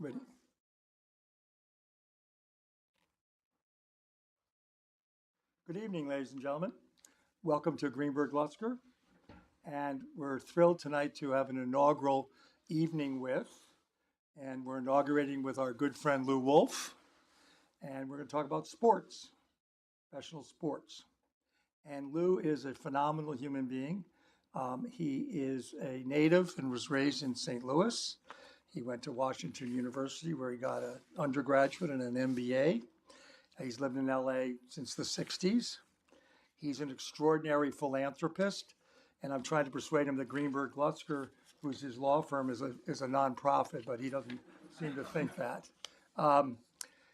Ready? Good evening, ladies and gentlemen. Welcome to Greenberg, Glusker. And we're thrilled tonight to have an inaugural evening with, and we're inaugurating with our good friend Lew Wolff. And we're going to talk about sports, professional sports. And Lew is a phenomenal human being. He is a native and was raised in St. Louis. He went to Washington University where he got an undergraduate and an MBA. He's lived in LA since the 60s. He's an extraordinary philanthropist, and I'm trying to persuade him that Greenberg Glusker, who's his law firm, is a nonprofit, but he doesn't seem to think that.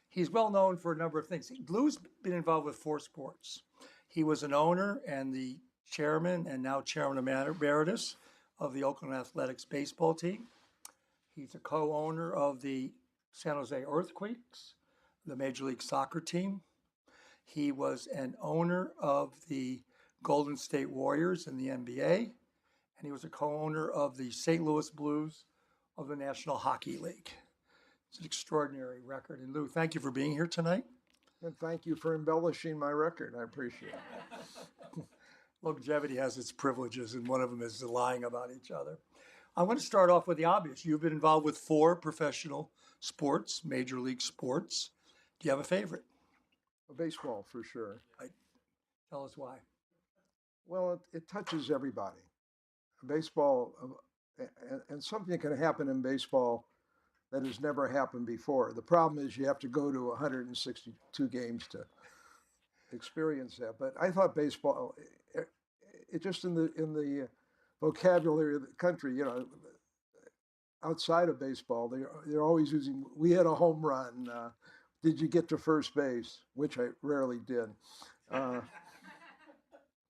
He's well known for a number of things. Lew's been involved with 4 sports. He was an owner and the chairman and now Chairman Emeritus of the Oakland Athletics baseball team. He's a co-owner of the San Jose Earthquakes, the Major League Soccer team. He was an owner of the Golden State Warriors in the NBA, and he was a co-owner of the St. Louis Blues of the National Hockey League. It's an extraordinary record. And Lew, thank you for being here tonight. And thank you for embellishing my record. I appreciate it. Longevity has its privileges, and one of them is the lying about each other. I want to start off with the obvious. You've been involved with 4 professional sports, major league sports. Do you have a favorite? Baseball, for sure. Tell us why. Well, it touches everybody. Baseball, and something can happen in baseball that has never happened before. The problem is you have to go to 162 games to experience that. But I thought baseball, it just in the vocabulary of the country, outside of baseball, they're always using, we had a home run. Did you get to first base? Which I rarely did.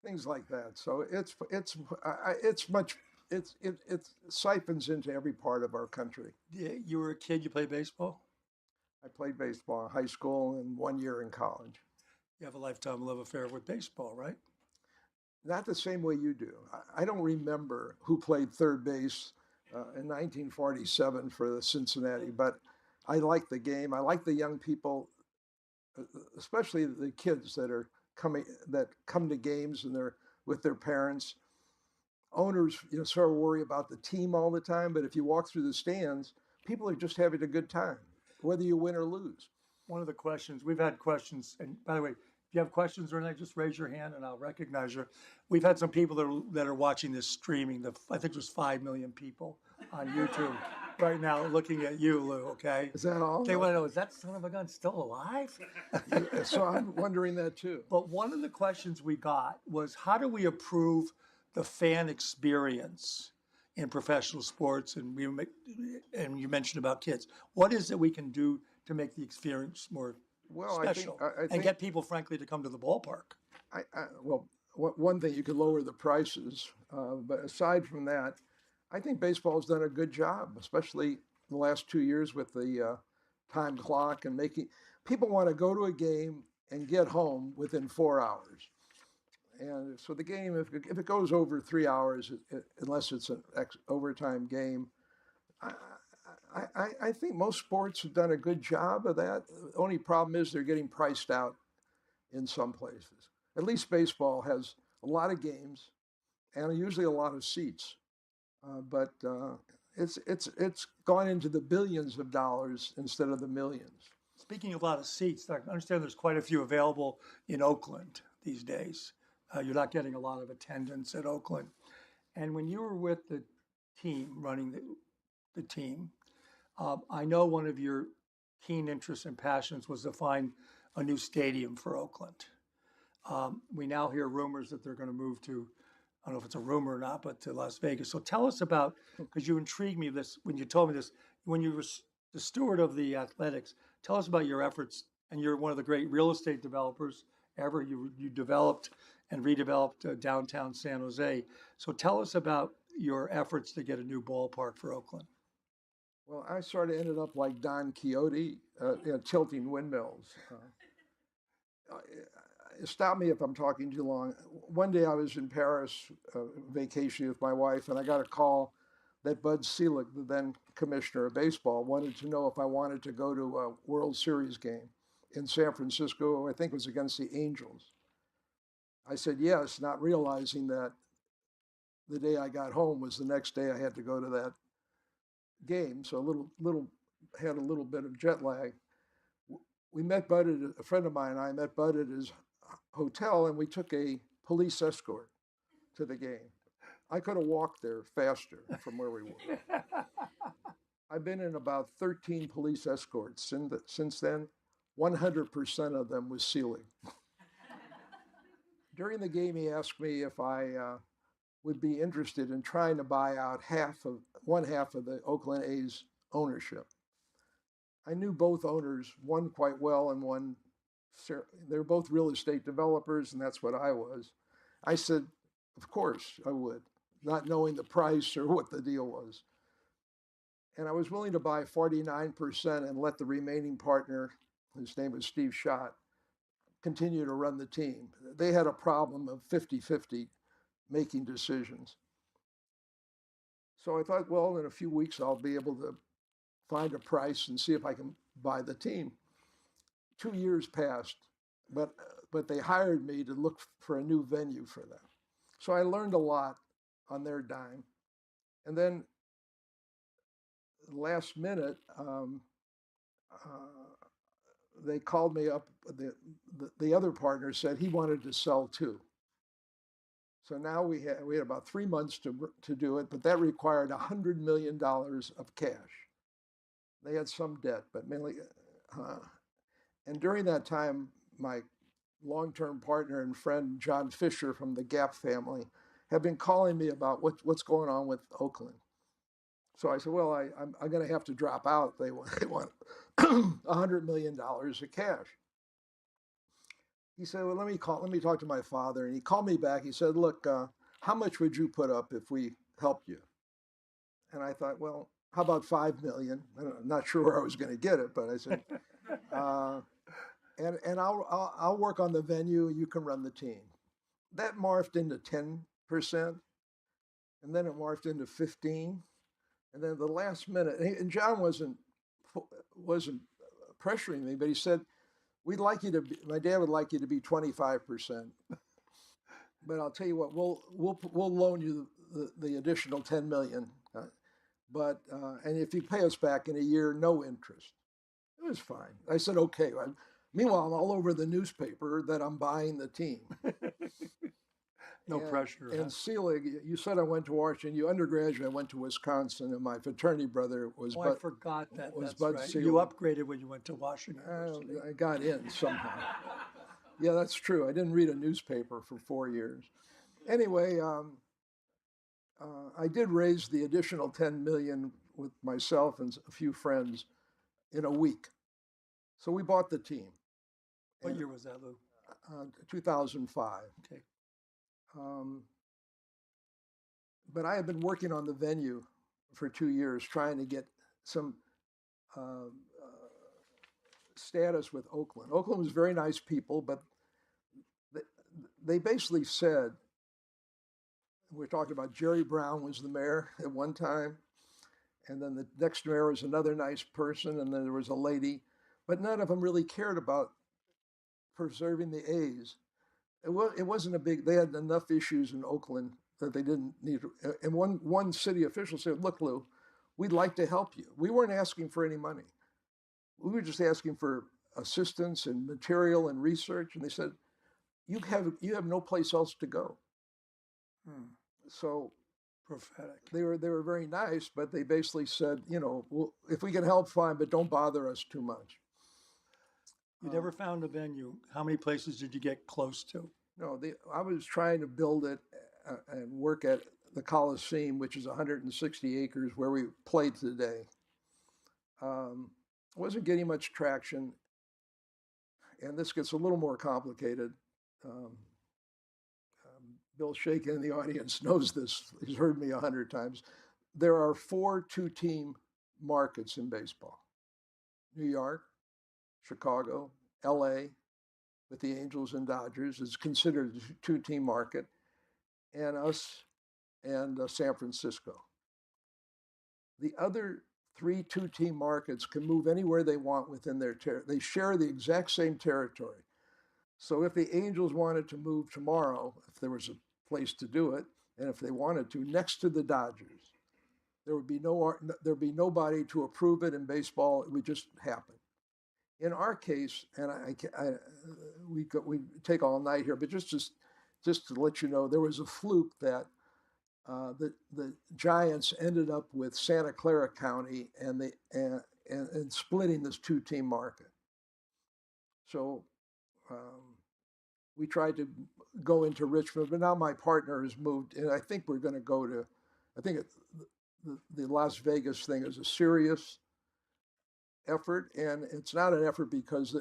Things like that. So it siphons into every part of our country. Yeah, you were a kid, you played baseball? I played baseball in high school and 1 year in college. You have a lifetime love affair with baseball, right? Not the same way you do. I don't remember who played third base in 1947 for the Cincinnati, but I like the game. I like the young people, especially the kids that come to games and they're with their parents. Owners, sort of worry about the team all the time, but if you walk through the stands, people are just having a good time, whether you win or lose. One of the questions, we've had questions, and by the way, if you have questions or anything, just raise your hand and I'll recognize you. We've had some people that are watching this streaming. I think there's 5 million people on YouTube right now looking at you, Lew, okay? Is that all? They want to know, is that son of a gun still alive? So I'm wondering that too. But one of the questions we got was, how do we improve the fan experience in professional sports? And you mentioned about kids. What is it we can do to make the experience more special I think, and get people, frankly, to come to the ballpark? One thing, you could lower the prices, but aside from that, I think baseball has done a good job, especially the last 2 years with the time clock and making people want to go to a game and get home within 4 hours. And so the game, if it goes over 3 hours, unless it's an overtime game, I think most sports have done a good job of that. The only problem is they're getting priced out in some places. At least baseball has a lot of games and usually a lot of seats. But it's gone into the billions of dollars instead of the millions. Speaking of a lot of seats, I understand there's quite a few available in Oakland these days. You're not getting a lot of attendance at Oakland. And when you were with the team, running the team, I know one of your keen interests and passions was to find a new stadium for Oakland. We now hear rumors that they're going to move to, I don't know if it's a rumor or not, but to Las Vegas. So tell us about, because you intrigued me this when you told me this, when you were the steward of the Athletics. Tell us about your efforts, and you're one of the great real estate developers ever. You developed and redeveloped downtown San Jose. So tell us about your efforts to get a new ballpark for Oakland. Well, I sort of ended up like Don Quixote, tilting windmills. Stop me if I'm talking too long. One day I was in Paris vacationing with my wife, and I got a call that Bud Selig, the then commissioner of baseball, wanted to know if I wanted to go to a World Series game in San Francisco. I think it was against the Angels. I said yes, not realizing that the day I got home was the next day I had to go to that game. So had a little bit of jet lag. We met Bud at a friend of mine and I met Bud at his hotel, and we took a police escort to the game. I could have walked there faster from where we were. I've been in about 13 police escorts since then. 100% of them was Selig. During the game, he asked me if I would be interested in trying to buy out one half of the Oakland A's ownership. I knew both owners, one quite well and one, they're both real estate developers, and that's what I was. I said, of course I would, not knowing the price or what the deal was. And I was willing to buy 49% and let the remaining partner, his name was Steve Schott, continue to run the team. They had a problem of 50-50 making decisions. So I thought, well, in a few weeks, I'll be able to find a price and see if I can buy the team. 2 years passed, but they hired me to look for a new venue for them. So I learned a lot on their dime. And then last minute, they called me up. The other partner said he wanted to sell too. So now we had about 3 months to do it, but that required $100 million of cash. They had some debt, but mainly. And during that time, my long-term partner and friend John Fisher from the Gap family had been calling me about what's going on with Oakland. So I said, well, I'm going to have to drop out. They want $100 million of cash. He said, well, let me talk to my father. And he called me back. He said, look, how much would you put up if we helped you? And I thought, well, how about 5 million? I'm not sure where I was going to get it, but I said, and I'll work on the venue. You can run the team. That morphed into 10%, and then it morphed into 15, and then the last minute. And John wasn't pressuring me, but he said, "We'd like you to be, my dad would like you to be 25%, but I'll tell you what, we'll loan you the additional 10 million, and if you pay us back in a year, no interest." It was fine. I said, okay. Meanwhile, I'm all over the newspaper that I'm buying the team. No pressure. And Selig, you said I went to Washington. You undergraduate, I went to Wisconsin, and my fraternity brother was. I forgot that. That's Bud right. Selig. You upgraded when you went to Washington. I got in somehow. Yeah, that's true. I didn't read a newspaper for 4 years. Anyway, I did raise the additional 10 million with myself and a few friends in a week. So we bought the team. What year was that, Lou? 2005. Okay. But I had been working on the venue for 2 years, trying to get some status with Oakland. Oakland was very nice people, but they basically said, we're talking about Jerry Brown was the mayor at one time, and then the next mayor was another nice person, and then there was a lady, but none of them really cared about preserving the A's. It wasn't a big, they had enough issues in Oakland that they didn't need to. And one city official said, look, Lou, we'd like to help you. We weren't asking for any money. We were just asking for assistance and material and research. And they said, you have no place else to go. So prophetic. They were very nice, but they basically said, if we can help, fine, but don't bother us too much. You never found a venue. How many places did you get close to? No, I was trying to build it and work at the Coliseum, which is 160 acres where we played today. Wasn't getting much traction, and this gets a little more complicated. Bill Shaken in the audience knows this. He's heard me 100 times. There are 4 two-team markets in baseball: New York, Chicago, LA, with the Angels and Dodgers is considered a two-team market, and us and San Francisco. The other three two-team markets can move anywhere they want within their territory. They share the exact same territory. So if the Angels wanted to move tomorrow, if there was a place to do it, and if they wanted to, next to the Dodgers, there'd be nobody to approve it in baseball. It would just happen. In our case, and we take all night here, but just to let you know, there was a fluke that the Giants ended up with Santa Clara County and splitting this two-team market. So we tried to go into Richmond, but now my partner has moved, and I think we're going to go to. I think the Las Vegas thing is a serious effort, and it's not an effort because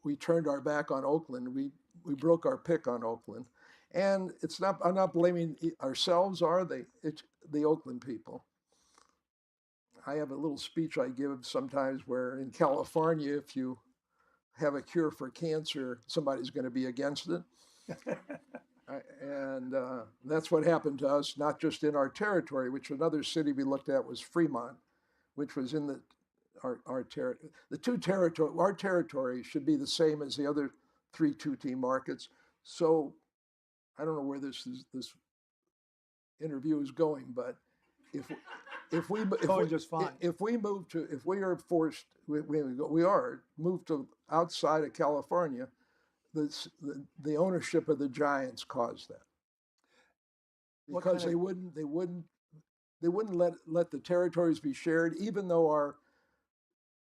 we turned our back on Oakland. We broke our pick on Oakland, and it's not. I'm not blaming ourselves. It's the Oakland people. I have a little speech I give sometimes where in California, if you have a cure for cancer, somebody's going to be against it. And that's what happened to us, not just in our territory, which another city we looked at was Fremont, which was in our territory. Our territory should be the same as the other three two-team markets. So I don't know where this interview is going, but if we are forced, we are moved to outside of California, the ownership of the Giants caused that, because they wouldn't let the territories be shared, even though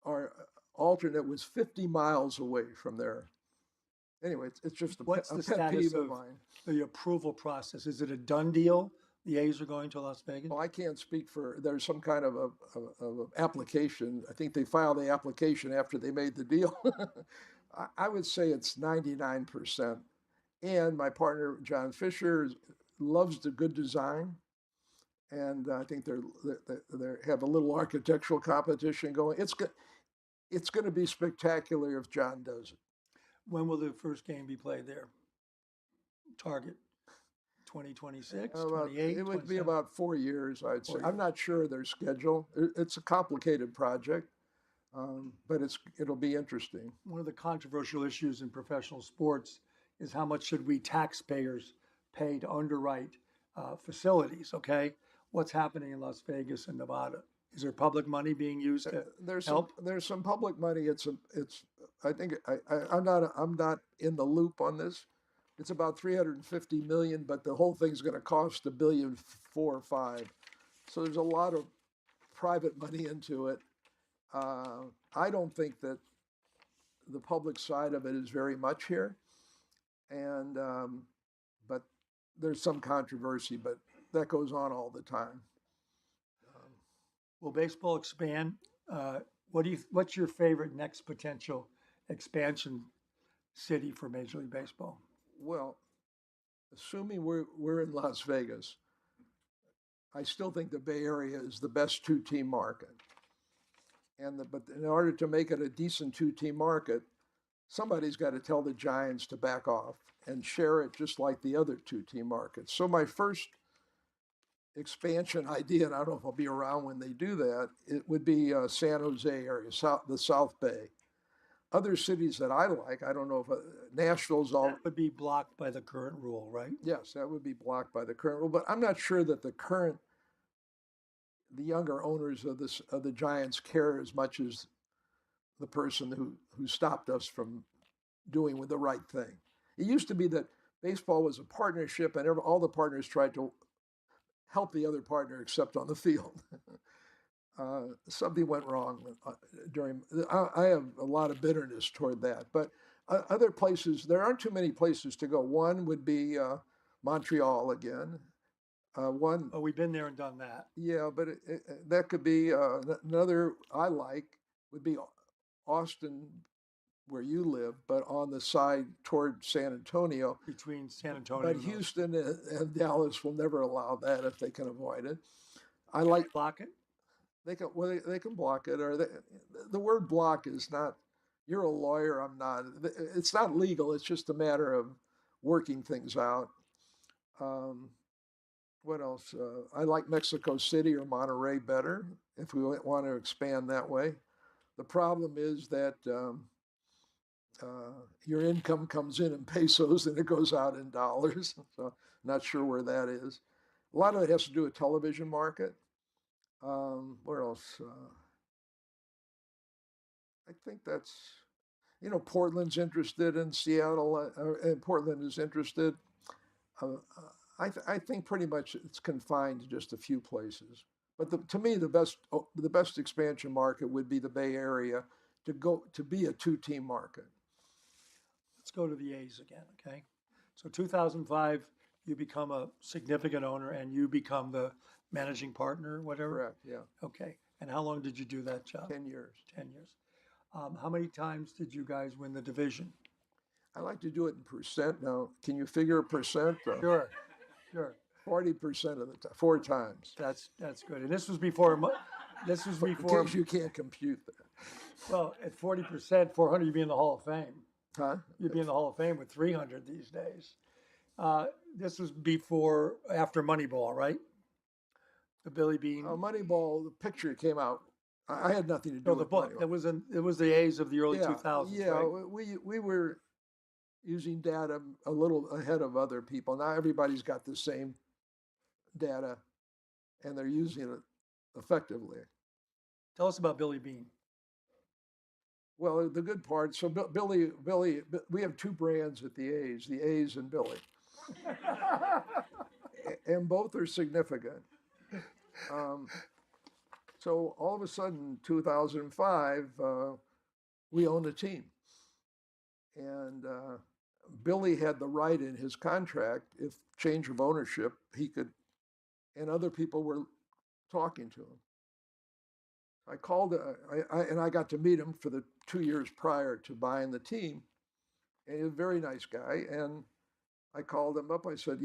our alternate was 50 miles away from there. Anyway, it's just What's a the pet peeve status of of mine. the approval process? Is it a done deal? The A's are going to Las Vegas? Well, I can't speak for, there's some kind of a application. I think they filed the application after they made the deal. I would say it's 99%. And my partner, John Fisher, loves the good design. And I think they have a little architectural competition going. It's going to be spectacular if John does it. When will the first game be played there? Target 2026, 28, It would be 27? about 4 years, I'd say. 4 I'm years. not sure their schedule. It's a complicated project, but it'll be interesting. One of the controversial issues in professional sports is how much should we taxpayers pay to underwrite facilities, okay? What's happening in Las Vegas and Nevada? Is there public money being used to help? There's some public money. I think I'm not in the loop on this. It's about 350 million, but the whole thing's going to cost $1.4 billion or 5. So there's a lot of private money into it. I don't think that the public side of it is very much here, and but there's some controversy, but that goes on all the time. Will baseball expand? What's your favorite next potential expansion city for Major League Baseball? Well, assuming we're in Las Vegas, I still think the Bay Area is the best two-team market. But in order to make it a decent two-team market, somebody's got to tell the Giants to back off and share it just like the other two-team markets. So my first expansion idea, and I don't know if I'll be around when they do that, it would be San Jose area, the South Bay. Other cities that I like, I don't know if Nashville's all. That would be blocked by the current rule, right? Yes, that would be blocked by the current rule, but I'm not sure that the younger owners of the Giants care as much as the person who stopped us from doing with the right thing. It used to be that baseball was a partnership, and all the partners tried to help the other partner except on the field. Something went wrong during. I have a lot of bitterness toward that, but other places, there aren't too many places to go. One would be Montreal again. We've been there and done that. Yeah, but that could be another. I like would be Austin, where you live, but on the side toward San Antonio. Between San Antonio. But Houston and Dallas will never allow that if they can avoid it. I like block it. They can block it, or the word block is not. You're a lawyer. I'm not. It's not legal. It's just a matter of working things out. What else? I like Mexico City or Monterey better if we want to expand that way. The problem is that your income comes in pesos and it goes out in dollars. So not sure where that is. A lot of it has to do with television market. Where else? I think that's, Portland's interested in Seattle, and Portland is interested. Uh, I think pretty much it's confined to just a few places. But to me, the best expansion market would be the Bay Area to be a two-team market. Let's go to the A's again, okay? So 2005, you become a significant owner and you become the managing partner, whatever? Correct. Yeah. Okay. And how long did you do that job? 10 years. 10 years. How many times did you guys win the division? I like to do it in percent. Now, can you figure a percent? Sure, sure. 40% of the time, 4 times. That's good. And this was before, this was In before, case you can't compute that. well, at 40%, 400, you'd be in the Hall of Fame. Huh? You'd be in the Hall of Fame with 300 these days. This was after Moneyball, right? The Billy Bean. Moneyball, the picture came out. I had nothing to do No, with the book. Moneyball. It was the A's of the early Yeah, 2000s, yeah. right? We were using data a little ahead of other people. Now everybody's got the same data, and they're using it effectively. Tell us about Billy Bean. Well, the good part. So Billy, we have two brands at the A's and Billy, and both are significant. So all of a sudden, 2005, we owned a team, and Billy had the right in his contract, if change of ownership, he could, and other people were talking to him. I called, and I got to meet him for the 2 years prior to buying the team, and he was a very nice guy. And I called him up. I said,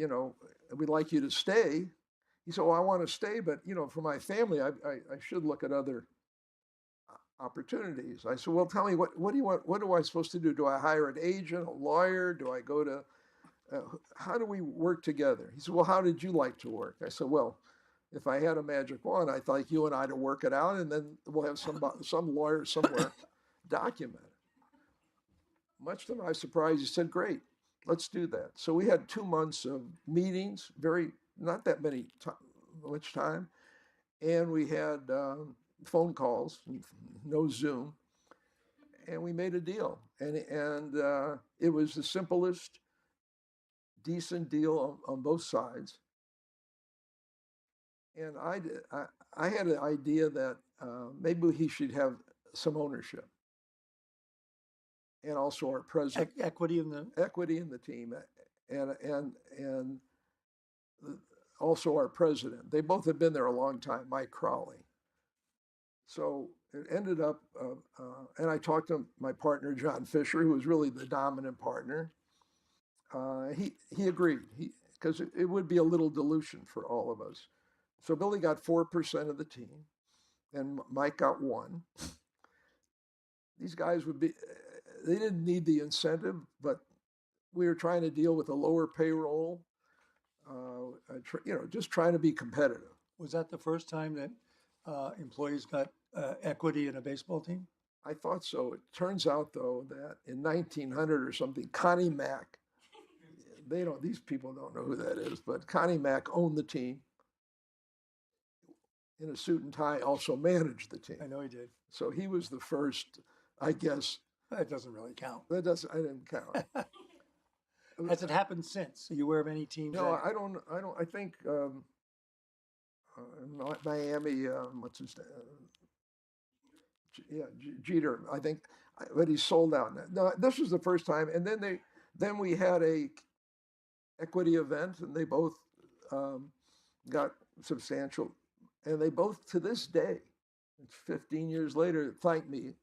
we'd like you to stay. He said, well, I want to stay, but for my family, I should look at other opportunities. I said, well, tell me, what do you want? What am I supposed to do? Do I hire an agent, a lawyer? Do I go to, how do we work together? He said, well, how did you like to work? I said, well, if I had a magic wand, I'd like you and I to work it out, and then we'll have some lawyer somewhere document it. Much to my surprise, he said, great, let's do that. So we had 2 months of meetings, not that much time, and we had phone calls, no Zoom, and we made a deal. And it was the simplest, decent deal on both sides. And I had an idea that maybe he should have some ownership, and also our president, Equity in the team, and also our president. They both have been there a long time, Mike Crowley. So it ended up, and I talked to my partner John Fisher, who was really the dominant partner. He agreed, because it would be a little dilution for all of us. So Billy got 4% of the team, and Mike got 1%. These guys they didn't need the incentive, but we were trying to deal with a lower payroll, just trying to be competitive. Was that the first time that employees got equity in a baseball team? I thought so. It turns out, though, that in 1900 or something, Connie Mack, these people don't know who that is, but Connie Mack owned the team. In a suit and tie, also managed the team. I know he did. So he was the first, I guess. That doesn't really count. I didn't count. Has it happened since? Are you aware of any teams? No, I don't. I think Miami. What's his name? Jeter. I think, but he's sold out now. No, this was the first time, and then we had a equity event, and they both got substantial. And they both, to this day, it's 15 years later, thank me.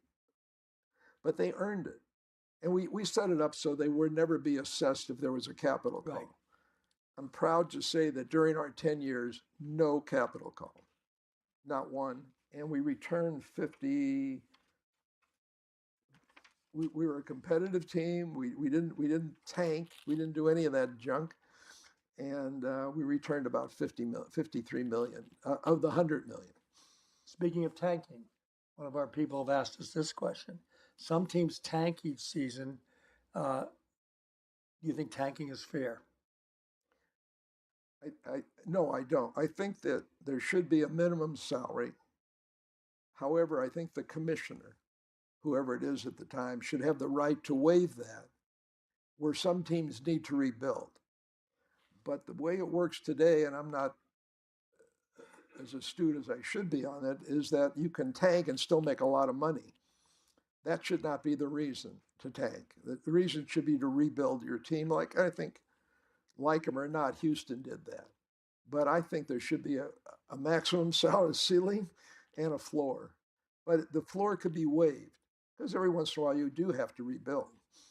But they earned it. And we set it up so they would never be assessed if there was a capital call. Right. I'm proud to say that during our 10 years, no capital call. Not one. And we returned 50. We were a competitive team. We didn't tank. We didn't do any of that junk. and we returned about 53 million of the 100 million. Speaking of tanking, one of our people have asked us this question. Some teams tank each season. Do you think tanking is fair? No, I don't. I think that there should be a minimum salary. However, I think the commissioner, whoever it is at the time, should have the right to waive that where some teams need to rebuild. But the way it works today, and I'm not as astute as I should be on it, is that you can tank and still make a lot of money. That should not be the reason to tank. The reason should be to rebuild your team. Like I think, like him or not, Houston did that. But I think there should be a maximum salary ceiling and a floor. But the floor could be waived because every once in a while you do have to rebuild.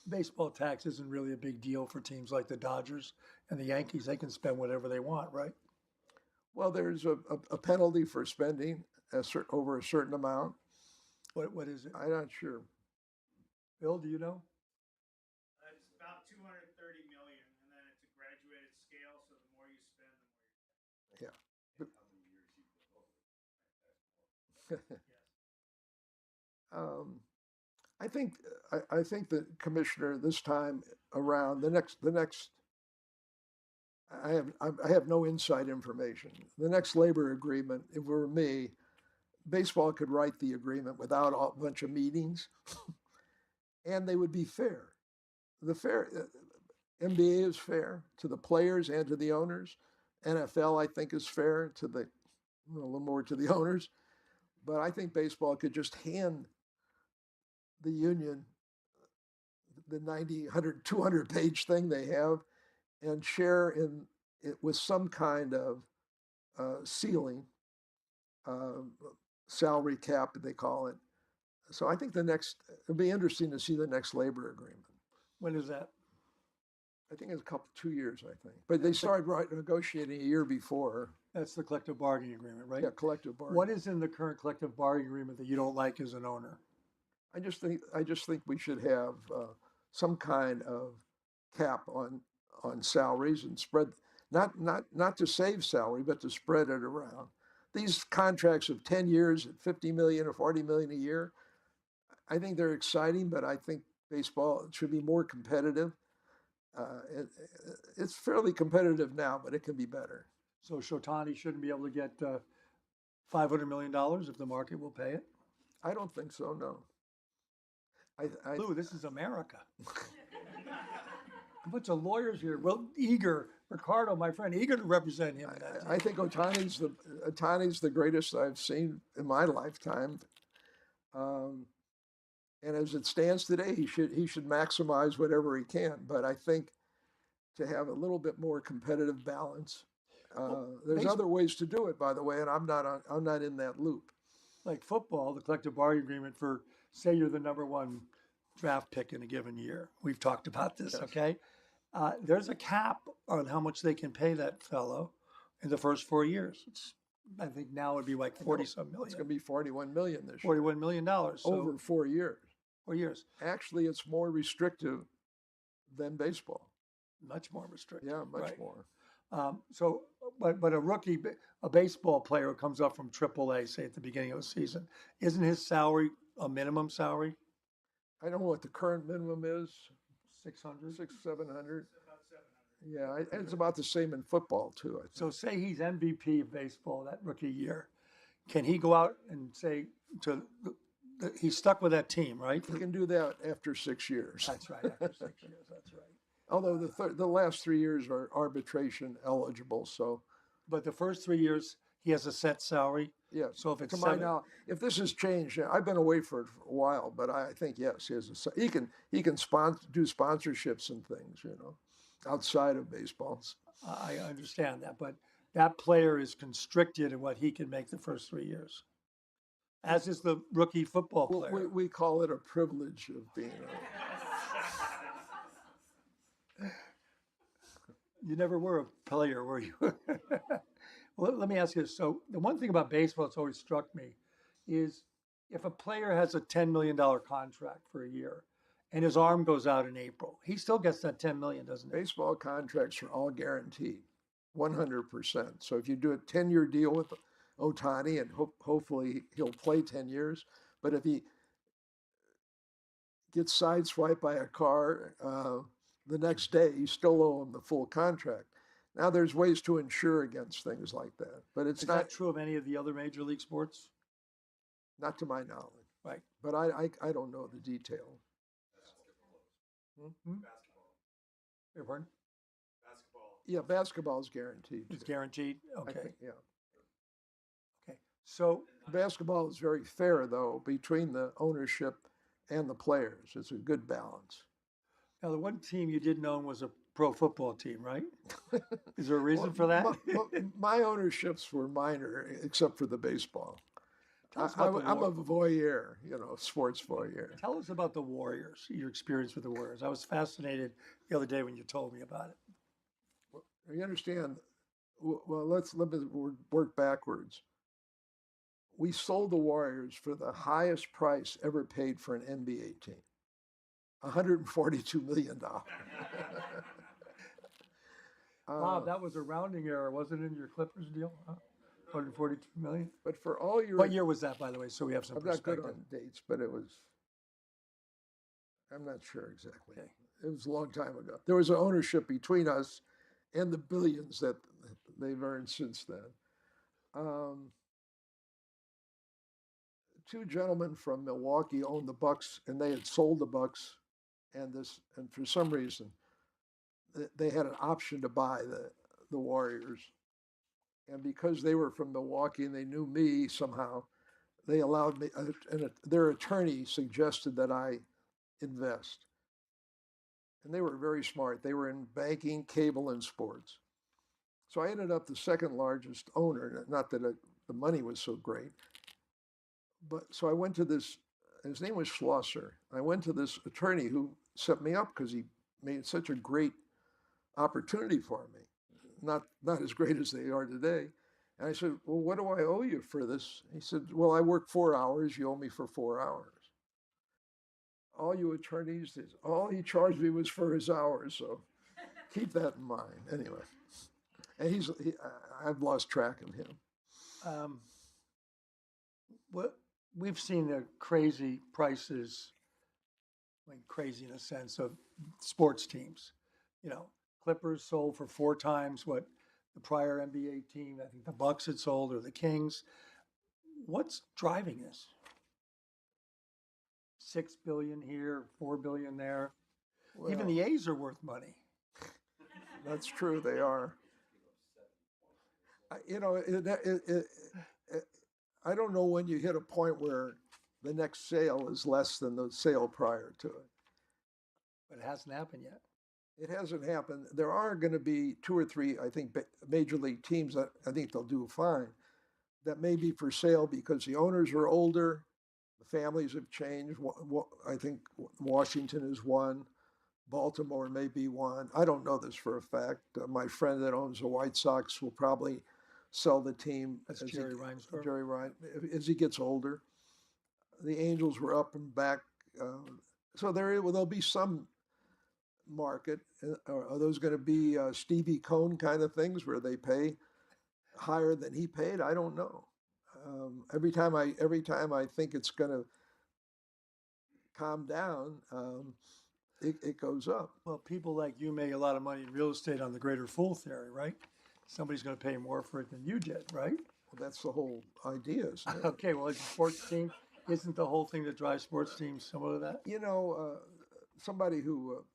Baseball tax isn't really a big deal for teams like the Dodgers and the Yankees. They can spend whatever they want, right? Well, there's a penalty for spending over a certain amount. What is it? I'm not sure. Bill, do you know? It's about 230 million, and then it's a graduated scale. So the more you spend, the more you Yeah. how many years you yes. I think the commissioner this time around the next I have no inside information. The next labor agreement, if it were me, baseball could write the agreement without a bunch of meetings, and they would be fair. The NBA is fair to the players and to the owners. NFL, I think, is fair to a little more to the owners. But I think baseball could just hand the union the 90, 100, 200 page thing they have and share in it with some kind of ceiling, salary cap, they call it. So I think it'll be interesting to see the next labor agreement. When is that? I think it's 2 years, I think. But they started negotiating a year before. That's the collective bargaining agreement, right? Yeah, collective bargaining. What is in the current collective bargaining agreement that you don't like as an owner? I just think we should have some kind of cap on salaries and spread not to save salary, but to spread it around. These contracts of 10 years at 50 million or 40 million a year, I think they're exciting, but I think baseball should be more competitive. It's fairly competitive now, but it can be better. So Shotani shouldn't be able to get $500 million if the market will pay it? I don't think so, no. Lew, this is America. A bunch of lawyers here, well, eager. Ricardo, my friend, eager to represent him. I think Otani's the greatest I've seen in my lifetime. And as it stands today, he should maximize whatever he can. But I think to have a little bit more competitive balance, there's other ways to do it, by the way, and I'm not in that loop. Like football, the collective bargaining agreement for, say you're the number one draft pick in a given year. We've talked about this, yes. Okay? There's a cap on how much they can pay that fellow in the first 4 years. I think now it'd be like 40-some million. It's going to be 41 million this year. $41 million. So over 4 years. 4 years. Actually, it's more restrictive than baseball. Much more restrictive. Yeah, much more. But a rookie, a baseball player who comes up from AAA, say at the beginning of the season, isn't his salary a minimum salary? I don't know what the current minimum is. 600? 700. Yeah, it's about the same in football too, I think. So say he's MVP of baseball that rookie year. Can he go out and say he's stuck with that team, right? He can do that after 6 years. That's right, after 6 years, that's right. Although the last 3 years are arbitration eligible, so. But the first 3 years, he has a set salary? Yeah. So if it's if this has changed, I've been away for a while, but I think, yes, he can do sponsorships and things, outside of baseball. I understand that, but that player is constricted in what he can make the first 3 years, as is the rookie football player. We call it a privilege of being You never were a player, were you? Well, let me ask you this. So the one thing about baseball that's always struck me is if a player has a $10 million contract for a year and his arm goes out in April, he still gets that $10 million, doesn't he? Baseball contracts are all guaranteed. 100%. So if you do a 10-year deal with Otani, and hopefully he'll play 10 years, but if he gets sideswiped by a car the next day, you still owe him the full contract. Now there's ways to insure against things like that, but it's Is not that true of any of the other major league sports? not to my knowledge. Right. But I don't know the detail. Hmm? Your pardon? Yeah, basketball is guaranteed. It's too. guaranteed? I Okay. think, yeah. Okay. So, Basketball is very fair, though, between the ownership and the players. It's a good balance. now the one team you didn't own was a pro football team, right? Is there a reason Well, for that? my ownerships were minor, except for the baseball. Tell us about the I'm a War- voyeur, sports voyeur. Tell us about the Warriors, your experience with the Warriors. I was fascinated the other day when you told me about it. You understand? Well, let me work backwards. We sold the Warriors for the highest price ever paid for an NBA team, $142 million. Bob, that was a rounding error, wasn't it, in your Clippers deal? Huh? 142 million. But for all your, What year was that, by the way? So we have some I'm not good perspective. on dates, but I'm not sure exactly. Okay. It was a long time ago. There was an ownership between us and the billions that they've earned since then. Two gentlemen from Milwaukee owned the Bucks, and they had sold the Bucks, and for some reason, they had an option to buy the Warriors. And because they were from Milwaukee and they knew me somehow, they allowed me, their attorney suggested that I invest. And they were very smart. They were in banking, cable, and sports. So I ended up the second largest owner. Not that the money was so great, but so I went to this. His name was Schlosser. I went to this attorney who set me up because he made such a great opportunity for me. Not as great as they are today. And I said, well, what do I owe you for this? He said, well, I work 4 hours. You owe me for 4 hours. All you attorneys, all he charged me was for his hours. So keep that in mind. Anyway, and I've lost track of him. What we've seen the crazy prices, like crazy in a sense of sports teams. Clippers sold for 4 times what the prior NBA team, I think the Bucks had sold, or the Kings. What's driving this? 6 billion here, 4 billion there. Well, Even the A's are worth money. That's true. They are. I don't know when you hit a point where the next sale is less than the sale prior to it. But it hasn't happened yet. It hasn't happened. There are going to be 2 or 3, I think, major league teams that I think they'll do fine that may be for sale because the owners are older, the families have changed. I think Washington is one. Baltimore may be one. I don't know this for a fact. My friend that owns the White Sox will probably sell the team. That's Jerry Reinsdorf. Jerry Ryan, as he gets older. The Angels were up and back. So there'll be some market. Are those going to be Stevie Cohn kind of things where they pay higher than he paid? I don't know. Every time I think it's going to calm down, it goes up. Well, people like you make a lot of money in real estate on the greater fool theory, right? Somebody's going to pay more for it than you did, right? Well, that's the whole idea, isn't it? Okay, well, as a sports team, isn't the whole thing that drives sports teams similar to that? Somebody who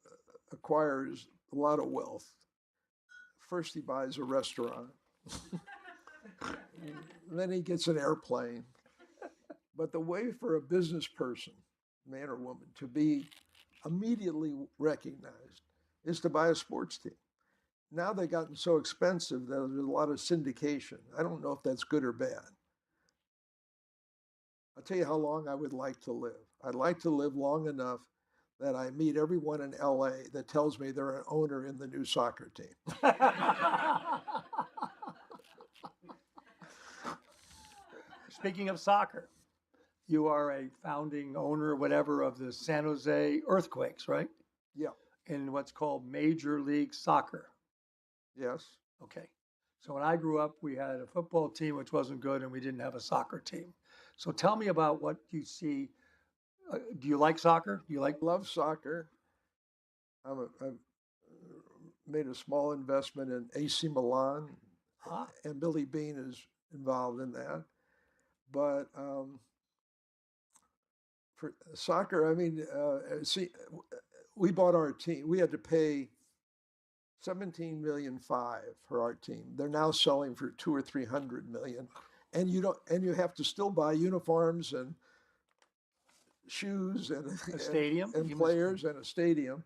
acquires a lot of wealth, first he buys a restaurant, then he gets an airplane. But the way for a business person, man or woman, to be immediately recognized is to buy a sports team. Now they've gotten so expensive that there's a lot of syndication. I don't know if that's good or bad. I'll tell you how long I would like to live. I'd like to live long enough that I meet everyone in LA that tells me they're an owner in the new soccer team. Speaking of soccer, you are a founding owner, whatever, of the San Jose Earthquakes, right? Yeah. In what's called Major League Soccer. Yes. Okay. So when I grew up, we had a football team which wasn't good, and we didn't have a soccer team. So tell me about what you see. Do you like soccer? Do you like? Love soccer. I've made a small investment in AC Milan, Huh? and Billy Bean is involved in that. But for soccer, I mean, see, we bought our team. We had to pay 17,500,000 for our team. They're now selling for 200 or 300 million, and you have to still buy uniforms and shoes and A stadium? and You must- players and a stadium.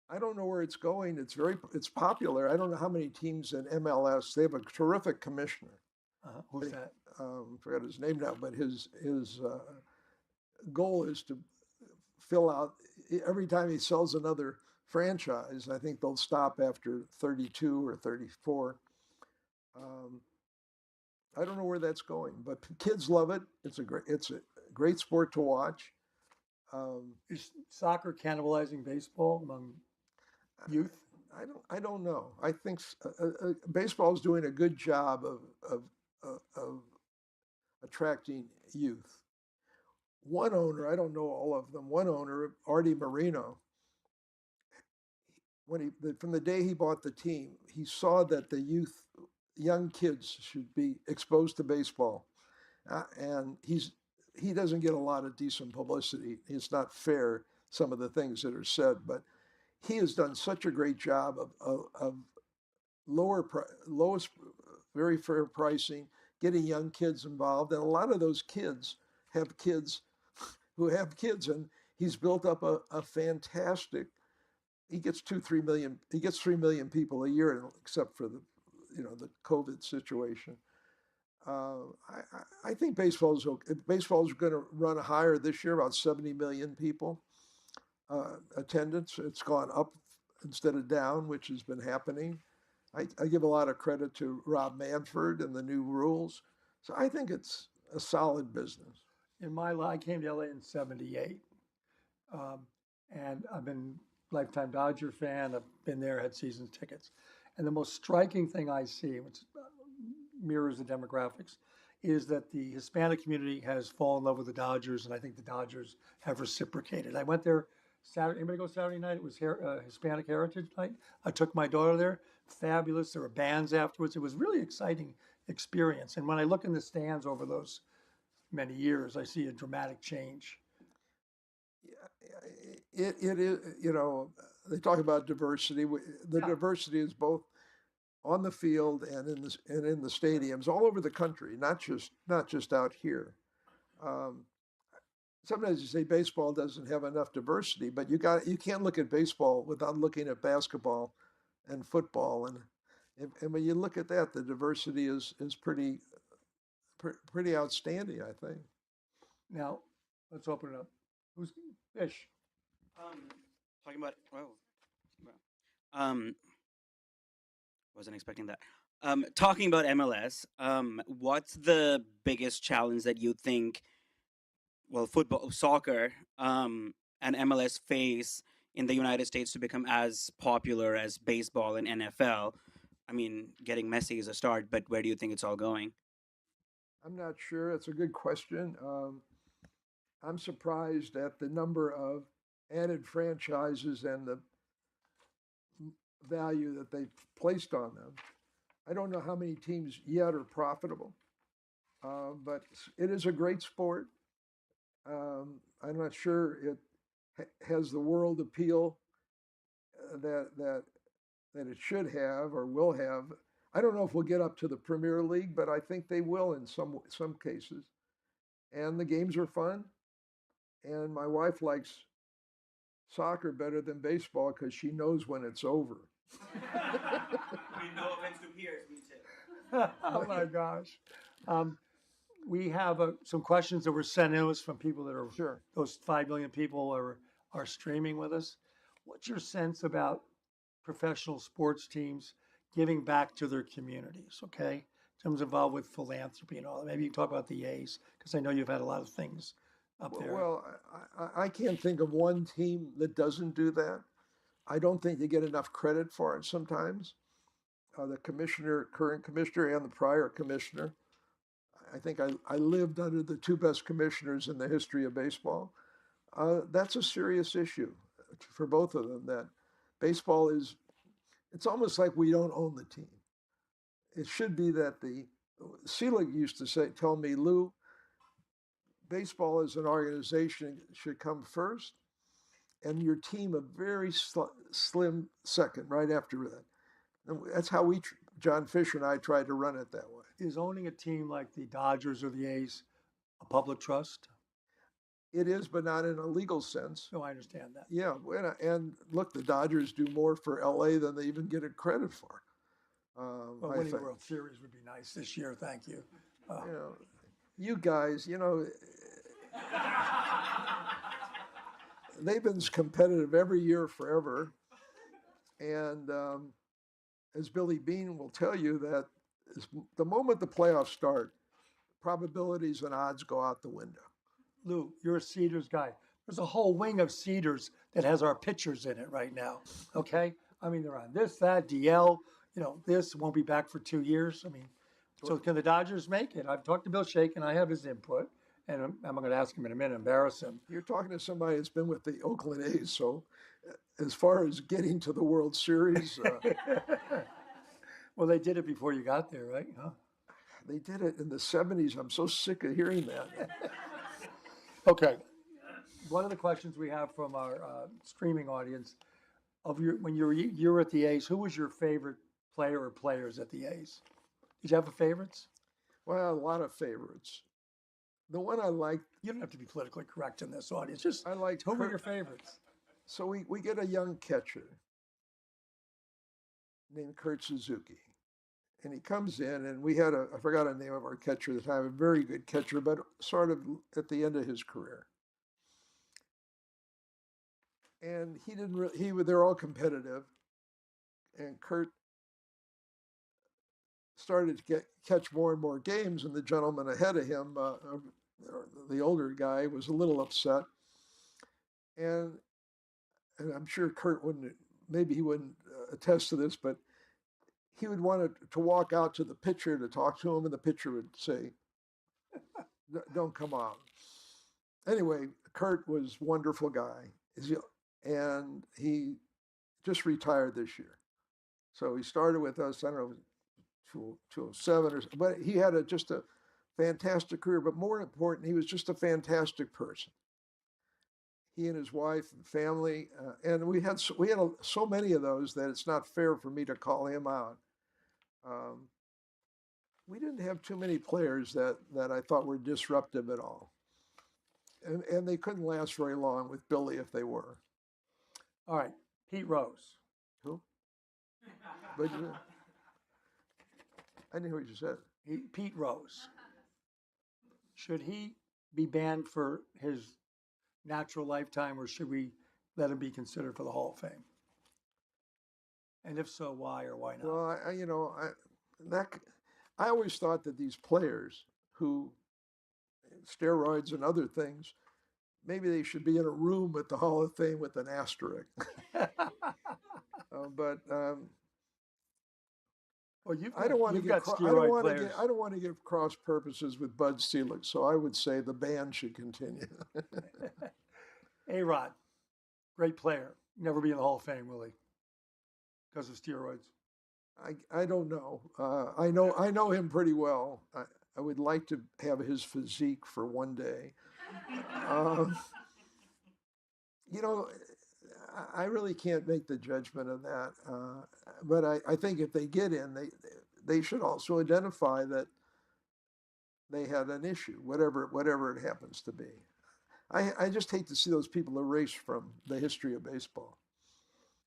I don't know where it's going. It's popular. I don't know how many teams in MLS. They have a terrific commissioner. Who's that? Forgot his name now, but his goal is to fill out every time he sells another franchise. I think they'll stop after 32 or 34. I don't know where that's going, but kids love it. It's a great sport to watch. Is soccer cannibalizing baseball among youth? I don't know. I think baseball is doing a good job of attracting youth. One owner, I don't know all of them. One owner, Artie Moreno, from the day he bought the team, he saw that the young kids should be exposed to baseball, and he doesn't get a lot of decent publicity. It's not fair, some of the things that are said, but he has done such a great job of lowest, very fair pricing, getting young kids involved, and a lot of those kids have kids who have kids, and he's built up a fantastic. He gets 2-3 million. He gets 3 million people a year, except for the COVID situation. I think baseball is going to run higher this year, about 70 million people attendance. It's gone up instead of down, which has been happening. I give a lot of credit to Rob Manfred and the new rules. So I think it's a solid business. I came to LA in '78, and I've been lifetime Dodger fan. I've been there, had season tickets, and the most striking thing I see, which mirrors the demographics, is that the Hispanic community has fallen in love with the Dodgers, and I think the Dodgers have reciprocated. I went there Saturday. Anybody go Saturday night? It was Hispanic Heritage Night. I took my daughter there. Fabulous. There were bands afterwards. It was really exciting experience. And when I look in the stands over those many years, I see a dramatic change. It is, they talk about diversity. The Yeah. diversity is both on the field and in the stadiums all over the country, not just out here. Sometimes you say baseball doesn't have enough diversity, but you can't look at baseball without looking at basketball and football, and when you look at that, the diversity is pretty outstanding, I think. Now, let's open it up. Who's Fish? Talking about um, wasn't expecting that. Talking about MLS, what's the biggest challenge that you think, football, soccer, and MLS face in the United States to become as popular as baseball and NFL? I mean, getting Messi is a start, but where do you think it's all going? I'm not sure. It's a good question. I'm surprised at the number of added franchises and the value that they've placed on them. I don't know how many teams yet are profitable, but it is a great sport. I'm not sure it has the world appeal that it should have or will have. I don't know if we'll get up to the Premier League, but I think they will in some cases. And the games are fun. And my wife likes soccer better than baseball because she knows when it's over. No offense to peers, me too. Oh my gosh. We have some questions that were sent in us from people that are Sure. those 5 million people are streaming with us. What's your sense about professional sports teams giving back to their communities? Okay, in terms involved with philanthropy and all that. Maybe you can talk about the A's because I know you've had a lot of things up there. Well, I can't think of one team that doesn't do that. I don't think they get enough credit for it sometimes. the commissioner, current commissioner, and the prior commissioner. I think I lived under the two best commissioners in the history of baseball. That's a serious issue for both of them. That baseball is, it's almost like we don't own the team. It should be that the Selig used to say, tell me, Lou, baseball as an organization should come first, and your team a very slim second right after that. And that's how John Fisher and I tried to run it that way. Is owning a team like the Dodgers or the A's a public trust? It is, but not in a legal sense. No, I understand that. Yeah, and look, the Dodgers do more for LA than they even get credit for. Well, winning the World Series would be nice this year. Thank you. You know, you guys, you know, they've been competitive every year forever. And as Billy Bean will tell you, that the moment the playoffs start, probabilities and odds go out the window. Lou, you're a Cedars guy. There's a whole wing of Cedars that has our pitchers in it right now. Okay? I mean, they're on this, that, DL. You know, this won't be back for 2 years. I mean, so can the Dodgers make it? I've talked to Bill Shake, and I have his input. And I'm going to ask him in a minute, embarrass him. You're talking to somebody that's been with the Oakland A's, so as far as getting to the World Series, well, they did it before you got there, right? Huh? They did it in the 70s. I'm so sick of hearing that. Okay. One of the questions we have from our streaming audience, when you were at the A's, who was your favorite player or players at the A's? Did you have a favorites? Well, a lot of favorites. The one I liked. You don't have to be politically correct in this audience. Just I liked. who were your favorites? So we get a young catcher named Kurt Suzuki, and he comes in, and we had I forgot the name of our catcher at the time, a very good catcher, but sort of at the end of his career. And he didn't really. They're all competitive, and Kurt started to catch more and more games, and the gentleman ahead of him, the older guy, was a little upset. And I'm sure Kurt maybe he wouldn't attest to this, but he would want to walk out to the pitcher to talk to him, and the pitcher would say, don't come out. Anyway, Kurt was a wonderful guy, and he just retired this year. So he started with us, I don't know, 207 or something, but he had just a fantastic career. But more important, he was just a fantastic person. He and his wife and family, and we had so many of those that it's not fair for me to call him out. We didn't have too many players that I thought were disruptive at all, and they couldn't last very long with Billy if they were. All right, Pete Rose. Who? But I didn't hear what you said. Pete Rose. Should he be banned for his natural lifetime, or should we let him be considered for the Hall of Fame? And if so, why or why not? Well, I always thought that these players who steroids and other things, maybe they should be in a room at the Hall of Fame with an asterisk. Well, I don't want to get cross purposes with Bud Selig, so I would say the ban should continue. A-Rod, great player. Never be in the Hall of Fame, will he? Because of steroids. I don't know. I know him pretty well. I would like to have his physique for one day. I really can't make the judgment of that. But I think if they get in, they should also identify that they had an issue, whatever it happens to be. I just hate to see those people erased from the history of baseball.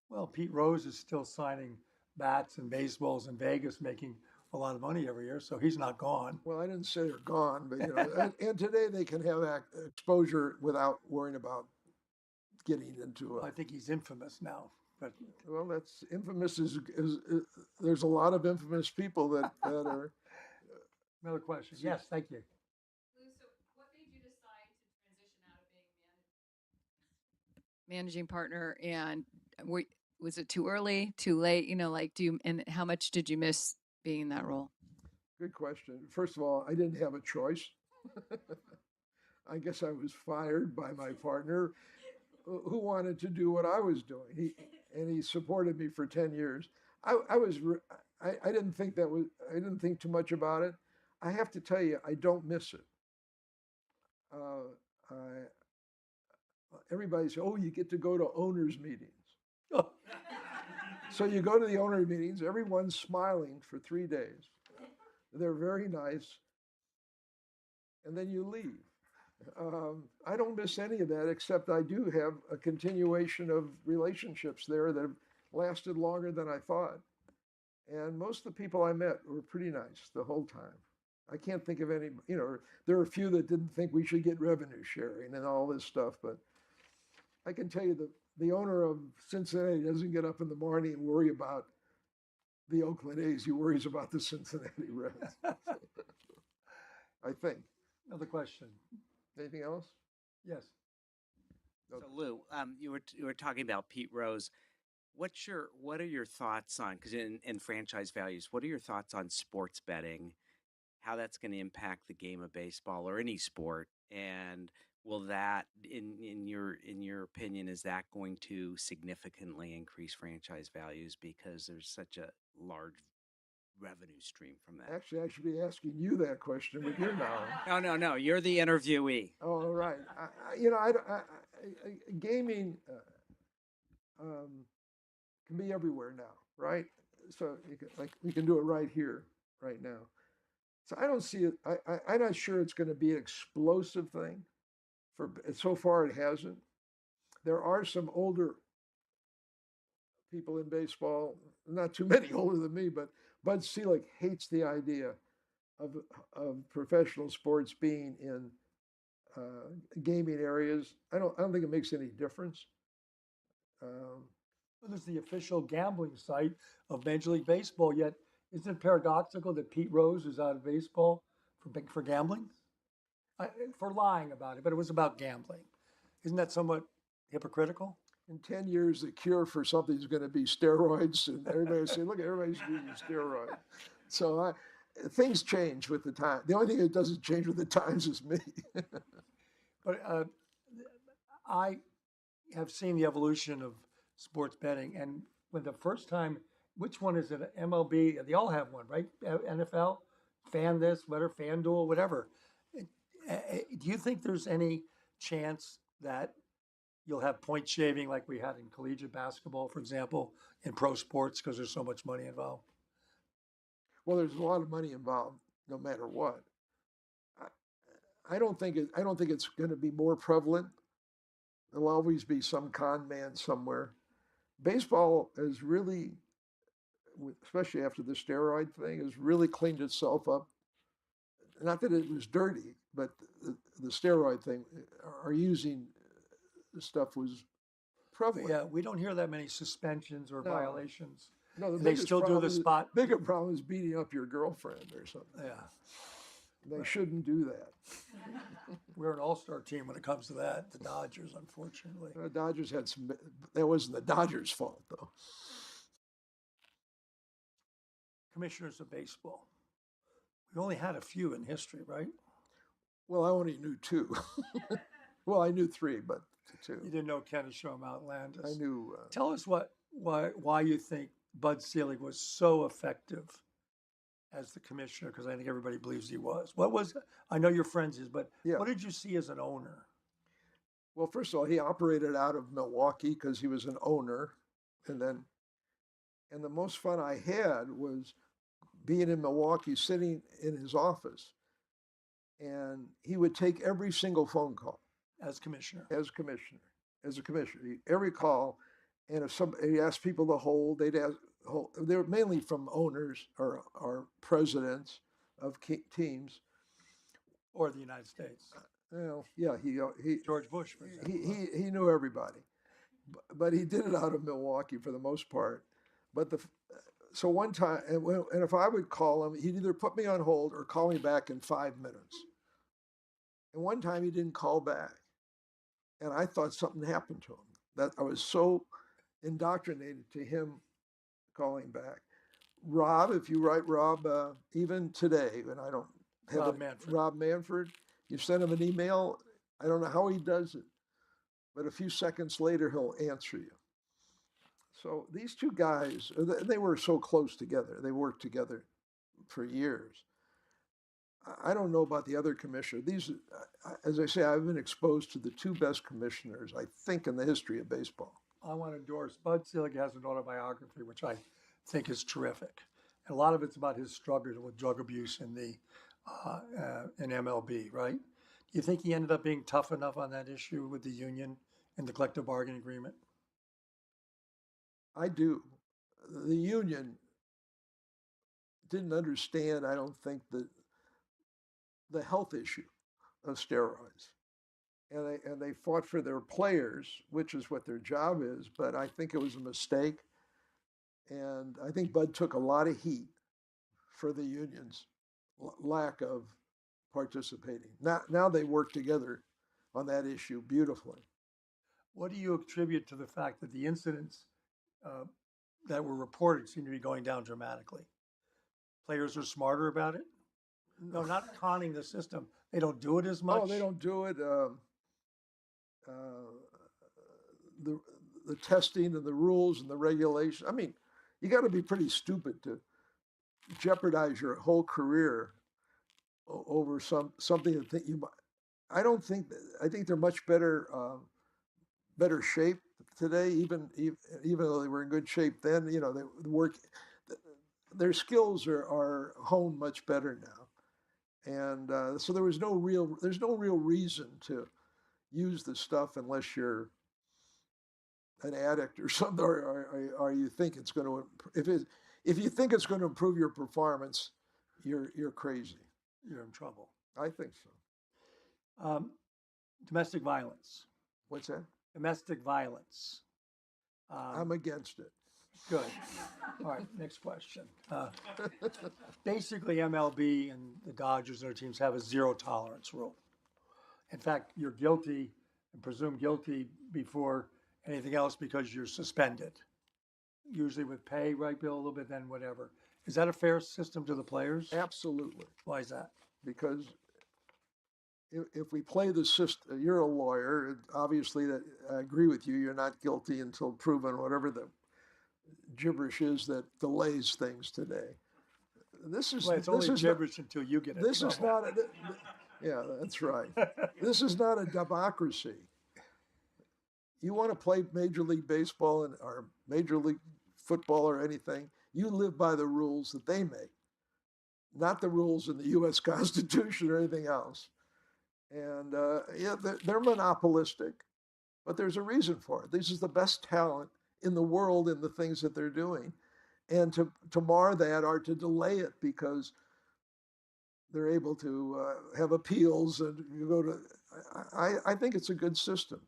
Well, Pete Rose is still signing bats and baseballs in Vegas, making a lot of money every year, so he's not gone. Well, I didn't say they're gone, but and today they can have exposure without worrying about getting into. I think he's infamous now, but well, that's infamous. Is there's a lot of infamous people that are. Another question. Yes, thank you. Lou, so what made you decide to transition out of being managing partner, and was it too early, too late? You know, like and how much did you miss being in that role? Good question. First of all, I didn't have a choice. I guess I was fired by my partner who wanted to do what I was doing. He supported me for 10 years. I didn't think I didn't think too much about it. I have to tell you, I don't miss it. I, everybody says, oh, you get to go to owners' meetings. So you go to the owner meetings, everyone's smiling for 3 days. They're very nice. And then you leave. I don't miss any of that, except I do have a continuation of relationships there that have lasted longer than I thought. And most of the people I met were pretty nice the whole time. I can't think of any, there are a few that didn't think we should get revenue sharing and all this stuff, but I can tell you that the owner of Cincinnati doesn't get up in the morning and worry about the Oakland A's. He worries about the Cincinnati Reds. I think. Another question. Anything else? Yes. So Lou, you were talking about Pete Rose. What are your thoughts on, because in franchise values, what are your thoughts on sports betting, how that's going to impact the game of baseball or any sport, and will that, in your opinion, is that going to significantly increase franchise values because there's such a large revenue stream from that? Actually, I should be asking you that question with your knowledge. No, you're the interviewee. Oh, right. Gaming can be everywhere now, right? So we can do it right here, right now. So I don't see it. I'm not sure it's going to be an explosive thing. So far, it hasn't. There are some older people in baseball, not too many older than me, but Bud Selig hates the idea of professional sports being in gaming areas. I don't think it makes any difference. Well, there's the official gambling site of Major League Baseball, yet isn't it paradoxical that Pete Rose is out of baseball for gambling? For lying about it, but it was about gambling. Isn't that somewhat hypocritical? In 10 years, the cure for something is going to be steroids, and everybody say, look, everybody's using steroids. So things change with the time. The only thing that doesn't change with the times is me. But I have seen the evolution of sports betting, and when the first time, which one is it? MLB? They all have one, right? NFL, fan this, whatever, FanDuel, whatever. Do you think there's any chance that you'll have point shaving like we had in collegiate basketball, for example, in pro sports because there's so much money involved? Well, there's a lot of money involved, no matter what. I don't think it's going to be more prevalent. There'll always be some con man somewhere. Baseball has really, especially after the steroid thing, has really cleaned itself up. Not that it was dirty, but the steroid thing, our using stuff was prevalent. Yeah, we don't hear that many suspensions or No. violations. No, They still do the spot. Bigger problem is beating up your girlfriend or something. Yeah, They shouldn't do that. we're an all-star team when it comes to that. The Dodgers, unfortunately. The Dodgers had some. That wasn't the Dodgers' fault, though. Commissioners of baseball. We only had a few in history, right? Well, I only knew two. Well, I knew three, but two. You didn't know Kenny Showham Outlandis. I knew. Tell us why you think Bud Selig was so effective as the commissioner, because I think everybody believes he was. I know you're friends, but Yeah. what did you see as an owner? Well, first of all, he operated out of Milwaukee because he was an owner, and the most fun I had was being in Milwaukee, sitting in his office, and he would take every single phone call As commissioner. as a commissioner. Every call, and if somebody asked people to hold, they'd ask. They were mainly from owners or presidents of teams. Or the United States. Well, yeah, he George Bush, for example. he knew everybody, but he did it out of Milwaukee for the most part. But so one time, and if I would call him, he'd either put me on hold or call me back in 5 minutes. And one time he didn't call back, and I thought something happened to him. That I was so indoctrinated to him calling back. Rob, if you write Rob, even today, and I don't have Rob it, Manfred. Rob Manfred, you send him an email. I don't know how he does it, but a few seconds later he'll answer you. So these two guys, they were so close together. They worked together for years. I don't know about the other commissioner. These, as I say, I've been exposed to the two best commissioners, I think, in the history of baseball. I want to endorse. Bud Selig has an autobiography, which I think is terrific. And a lot of it's about his struggle with drug abuse in the in MLB, right? Do you think he ended up being tough enough on that issue with the union and the collective bargaining agreement? I do. The union didn't understand, I don't think, the health issue of steroids. And they fought for their players, which is what their job is, but I think it was a mistake. And I think Bud took a lot of heat for the union's lack of participating. Now they work together on that issue beautifully. What do you attribute to the fact that the incidents that were reported seem to be going down dramatically? Players are smarter about it? No, not conning the system. They don't do it as much. Oh, they don't do it. The testing and the rules and the regulation. I mean, you got to be pretty stupid to jeopardize your whole career over something that you. I don't think. I think they're much better shape today. Even though they were in good shape then, you know, they work. Their skills are honed much better now, and so there's no real reason to use the stuff unless you're an addict or something, or you think it's going to. If you think it's going to improve your performance, you're crazy. You're in trouble. I think so. Domestic violence. What's that? Domestic violence. I'm against it. Good. All right, next question. Basically, MLB and the Dodgers and their teams have a zero tolerance rule. In fact, you're guilty and presumed guilty before anything else because you're suspended. Usually with pay, right, Bill, a little bit, then whatever. Is that a fair system to the players? Absolutely. Why is that? Because if we play the system, you're a lawyer. Obviously, that I agree with you. You're not guilty until proven, whatever the gibberish is that delays things today. This is Well, it's only gibberish until you get it. This is not. Yeah, that's right. This is not a democracy. You want to play Major League Baseball or Major League Football or anything, you live by the rules that they make, not the rules in the U.S. Constitution or anything else. And yeah, they're monopolistic, but there's a reason for it. This is the best talent in the world in the things that they're doing. And to mar that or to delay it because they're able to have appeals and you go to, I think it's a good system,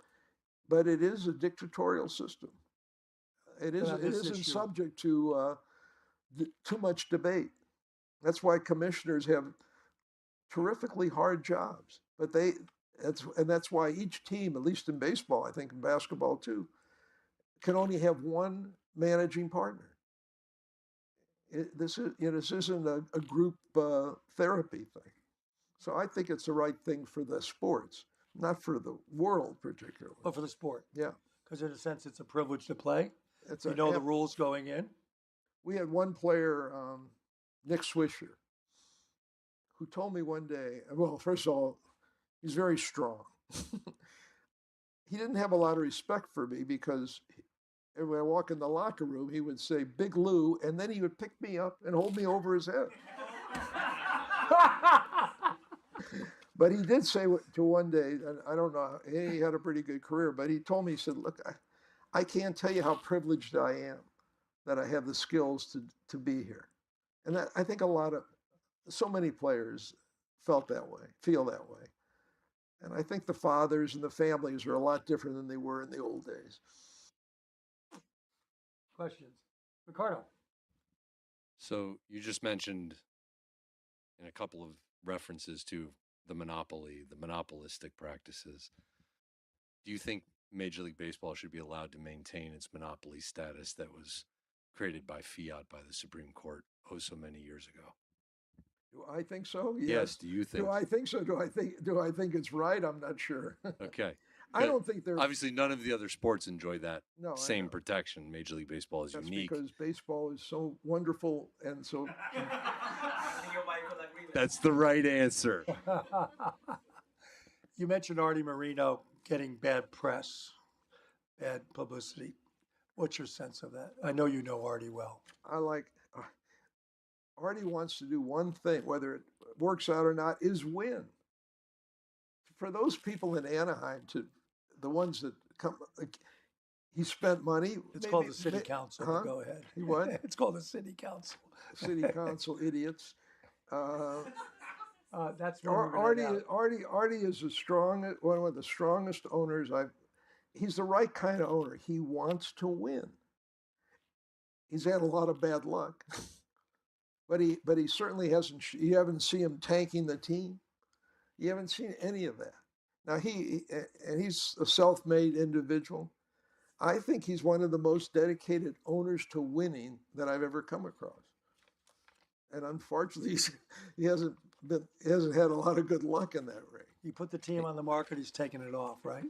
but it is a dictatorial system. It isn't subject to too much debate. That's why commissioners have terrifically hard jobs, but that's why each team, at least in baseball, I think in basketball too, can only have one managing partner. This isn't a group therapy thing. So I think it's the right thing for the sports, not for the world particularly. But for the sport. Yeah. Because in a sense, it's a privilege to play. You know the rules going in. We had one player, Nick Swisher, who told me one day, well, first of all, he's very strong. He didn't have a lot of respect for me because when I walk in the locker room, he would say, "Big Lou," and then he would pick me up and hold me over his head. But he did say to one day, and I don't know, he had a pretty good career, but he told me, he said, "Look, I can't tell you how privileged I am that I have the skills to be here." And that, I think so many players feel that way. And I think the fathers and the families are a lot different than they were in the old days. Questions? Ricardo. So you just mentioned in a couple of references to the monopoly, the monopolistic practices. Do you think Major League Baseball should be allowed to maintain its monopoly status that was created by fiat by the Supreme Court so many years ago. Do I think so? Yes. Do you think? Do I think so? Do I think it's right? I'm not sure. Okay. I don't think they're Obviously, none of the other sports enjoy that No, I same know. protection. Major League Baseball is That's unique. because baseball is so wonderful and so. That's the right answer. You mentioned Artie Moreno getting bad press, bad publicity. What's your sense of that? I know you know Artie well. I like. Artie wants to do one thing, whether it works out or not, is win. For those people in Anaheim, the ones that come, he spent money. It's called the city council. Huh? Go ahead. He what? It's called the city council. City council idiots. That's one we're gonna get out. Artie is one of the strongest owners he's the right kind of owner. He wants to win. He's had a lot of bad luck. But he certainly hasn't. You haven't seen him tanking the team. You haven't seen any of that. Now he's a self-made individual. I think he's one of the most dedicated owners to winning that I've ever come across. And unfortunately, he hasn't had a lot of good luck in that ring. He put the team on the market. He's taken it off, right?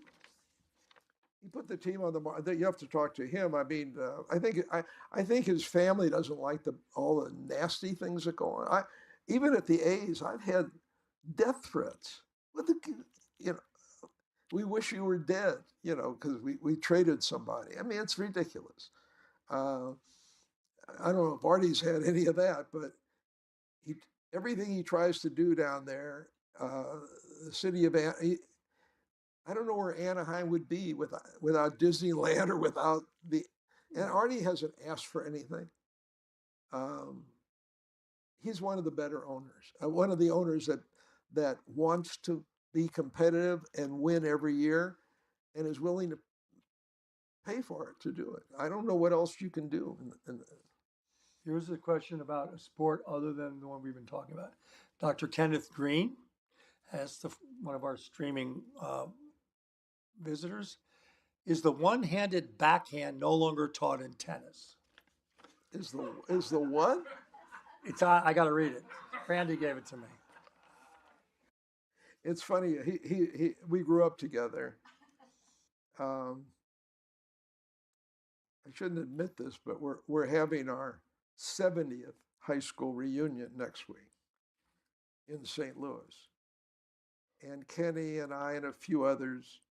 He put the team on the market. You have to talk to him. I mean, I think his family doesn't like all the nasty things that go on. Even at the A's, I've had death threats. We wish you were dead, because we traded somebody. I mean, it's ridiculous. I don't know if Artie's had any of that, but everything he tries to do down there, the city of I don't know where Anaheim would be without Disneyland or without and Artie hasn't asked for anything. He's one of the better owners, one of the owners that wants to be competitive and win every year and is willing to pay for it to do it. I don't know what else you can do. Here's a question about a sport other than the one we've been talking about. Dr. Kenneth Green has one of our streaming visitors. Is the one-handed backhand no longer taught in tennis? Is the what? It's I got to read it. Randy gave it to me. It's funny. We grew up together. I shouldn't admit this, but we're having our 70th high school reunion next week in St. Louis, and Kenny and I and a few others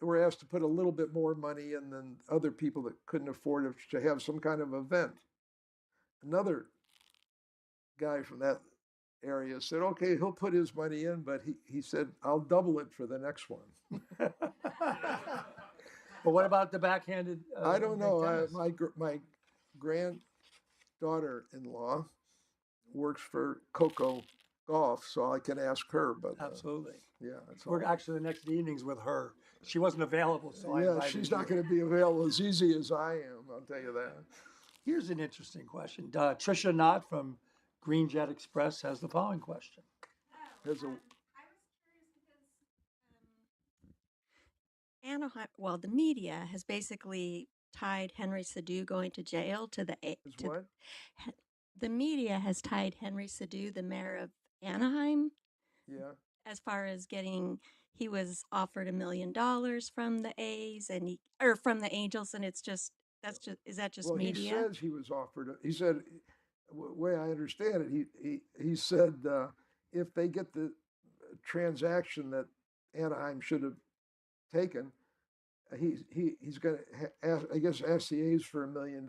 were asked to put a little bit more money in than other people that couldn't afford it to have some kind of event. Another guy from that area said, okay, he'll put his money in, but he said, I'll double it for the next one. But what about the backhanded? I don't know. My granddaughter-in-law works for Coco Golf, so I can ask her. But absolutely, yeah. We're actually the next evening's with her. She wasn't available, so I invited she's you. not going to be available as easy as I am. I'll tell you that. Here's an interesting question. Tricia Knott from Green Jet Express has the following question. Anaheim, well, the media has basically tied Henry Sadu going to jail to the. What? The media has tied Henry Sadu, the mayor of Anaheim. Yeah. As far as he was offered $1 million from the A's from the Angels, and is that just media? He says he was offered. He said, the way I understand it, he said if they get the transaction that Anaheim should have taken, he's going to ask the A's for $1 million.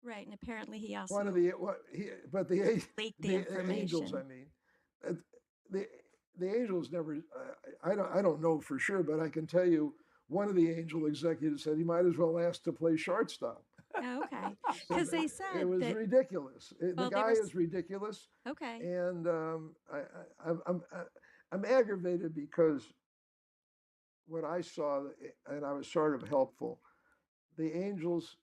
Right, and apparently he also leaked the information. Angels, I mean, the Angels never. I don't know for sure, but I can tell you one of the Angel executives said he might as well ask to play shortstop. Oh, okay, because they said it was ridiculous. The guy is ridiculous. Okay, and I'm aggravated because what I saw, and I was sort of helpful. The Angels,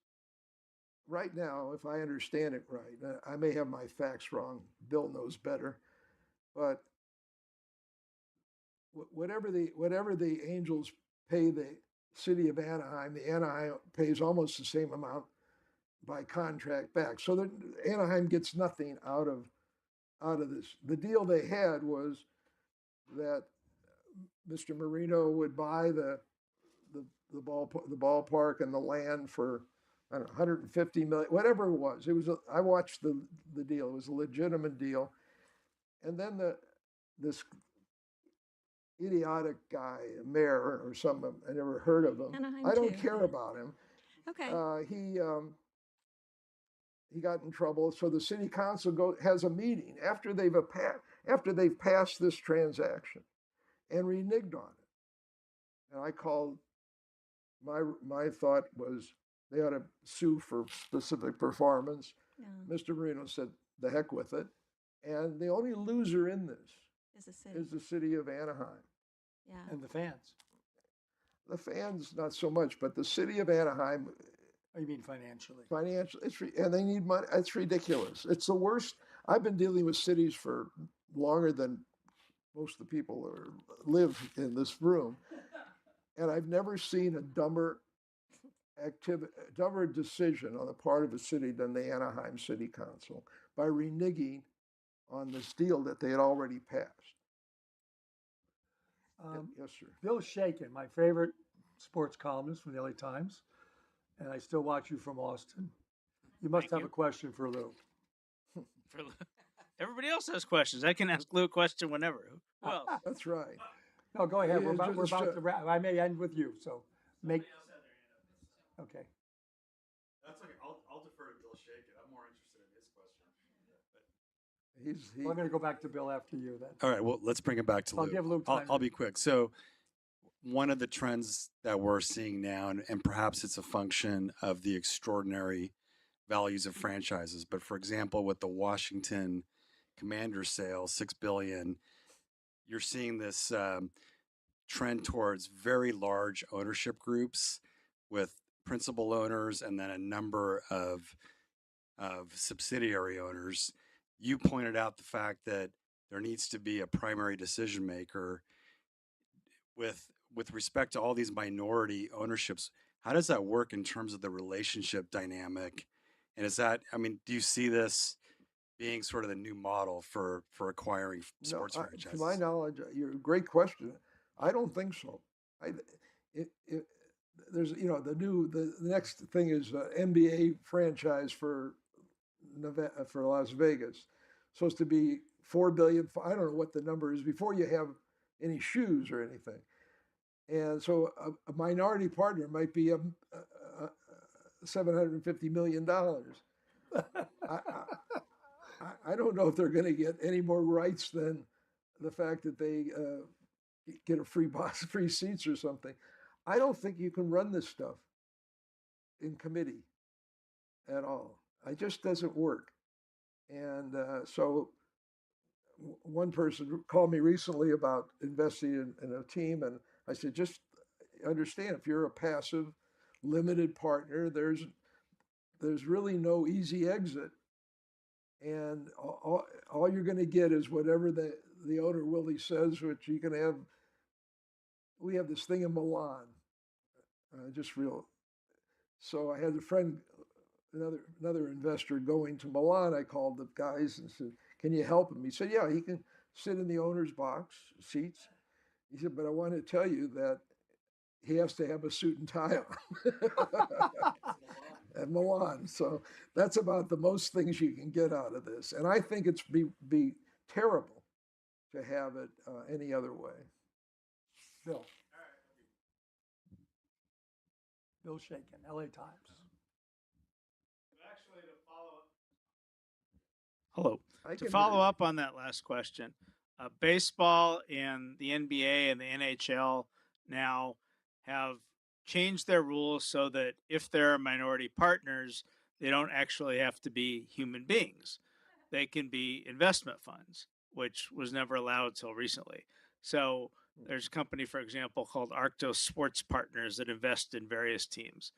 right now, if I understand it right, I may have my facts wrong. Bill knows better, but whatever the Angels pay the city of Anaheim. The Anaheim pays almost the same amount by contract back. So that Anaheim gets nothing out of this. The deal they had was that Mr. Marino would buy the ballpark and the land for, I don't know, 150 million, whatever it was. I watched the deal. It was a legitimate deal. And then this idiotic guy, mayor or something, I never heard of him. Anaheim I don't too. care about him. Okay. He got in trouble. So the city council has a meeting after they've passed this transaction and reneged on it. And I called, my thought was they ought to sue for specific performance. Yeah. Mr. Marino said, the heck with it. And the only loser in this Is the city of Anaheim. Yeah. And the fans. The fans, not so much, but the city of Anaheim, Oh, you mean financially? and they need money. It's ridiculous. It's the worst. I've been dealing with cities for longer than most of the people live in this room, and I've never seen a dumber decision on the part of a city than the Anaheim City Council by reneging on this deal that they had already passed. Yes, sir. Bill Shaken, my favorite sports columnist from the LA Times, and I still watch you from Austin. You must Thank have you. a question for Lew. For Lou. Everybody else has questions. I can ask Lou a question whenever. Who else? That's right. No, go ahead. Yeah, We're about to wrap. I may end with you, so make. Okay. That's okay. I'll defer to Bill Shaken. I'm more interested in his question. Well, I'm going to go back to Bill after you then. All right, well, let's bring it back to I'll Lou. give Lou time. I'll be quick. So one of the trends that we're seeing now, and perhaps it's a function of the extraordinary values of franchises, but for example, with the Washington Commanders sale, $6 billion, you're seeing this trend towards very large ownership groups with principal owners and then a number of subsidiary owners. You pointed out the fact that there needs to be a primary decision maker with respect to all these minority ownerships. How does that work in terms of the relationship dynamic? And is that, I mean, do you see this being sort of the new model for acquiring sports franchises? To my knowledge, you're a great question. I don't think so. There's, the next thing is NBA franchise for Las Vegas. Supposed to be $4 billion. I don't know what the number is before you have any shoes or anything. And so a minority partner might be $750 million. I don't know if they're going to get any more rights than the fact that they get a free seats or something. I don't think you can run this stuff in committee at all. It just doesn't work. And so one person called me recently about investing in a team, and I said, just understand, if you're a passive, limited partner, there's really no easy exit. And all you're going to get is whatever the owner Willie says, which you can have. We have this thing in Milan, So I had a friend, another investor going to Milan. I called the guys and said, "Can you help him?" He said, "Yeah, he can sit in the owner's box seats." He said, "But I want to tell you that he has to have a suit and tie on." At Milan. So that's about the most things you can get out of this. And I think it's be terrible to have it any other way. Bill. Bill Shaken, LA Times. Actually, to follow Hello. To follow up on that last question, baseball and the NBA and the NHL now have changed their rules so that if there are minority partners, they don't actually have to be human beings. They can be investment funds, which was never allowed till recently. So there's a company, for example, called Arctos Sports Partners that invest in various teams.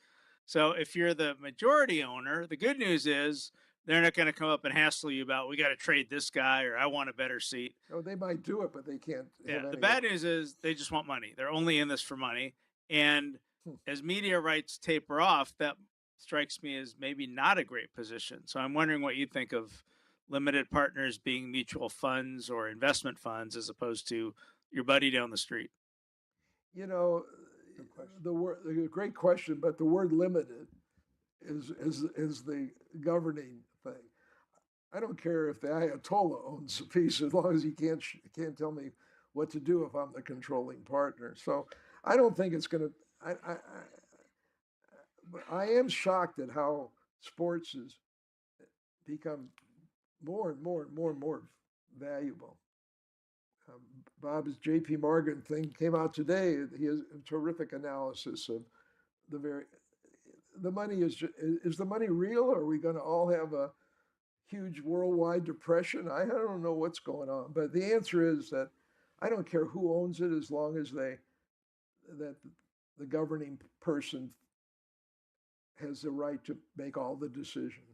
So if you're the majority owner, the good news is they're not going to come up and hassle you about, we got to trade this guy or I want a better seat. Oh, they might do it, but they can't. Yeah. The bad news is they just want money. They're only in this for money. And as media rights taper off, that strikes me as maybe not a great position. So I'm wondering what you think of limited partners being mutual funds or investment funds as opposed to your buddy down the street. You know, Good question. great question, but the word limited is the governing thing. I don't care if the Ayatollah owns a piece as long as he can't tell me what to do if I'm the controlling partner. So I don't think it's going to. I am shocked at how sports has become more and more and more and more valuable. Bob's J.P. Morgan thing came out today. He has a terrific analysis of the money is the money real, or are we going to all have a huge worldwide depression? I don't know what's going on, but the answer is that I don't care who owns it as long as that the governing person has the right to make all the decisions.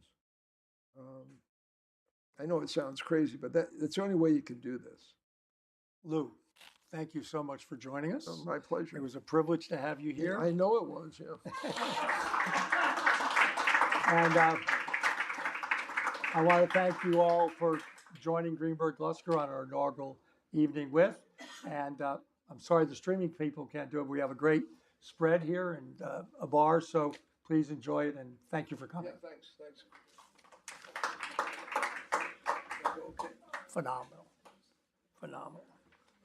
I know it sounds crazy, but that's the only way you can do this. Lou, thank you so much for joining us. Oh, my pleasure. It was a privilege to have you here. I know it was, yeah. And I want to thank you all for joining Greenberg Glusker on our inaugural evening with. And I'm sorry the streaming people can't do it. We have a great spread here and a bar, so please enjoy it and thank you for coming. Yeah, thanks. Phenomenal.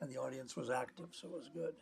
And the audience was active, so it was good.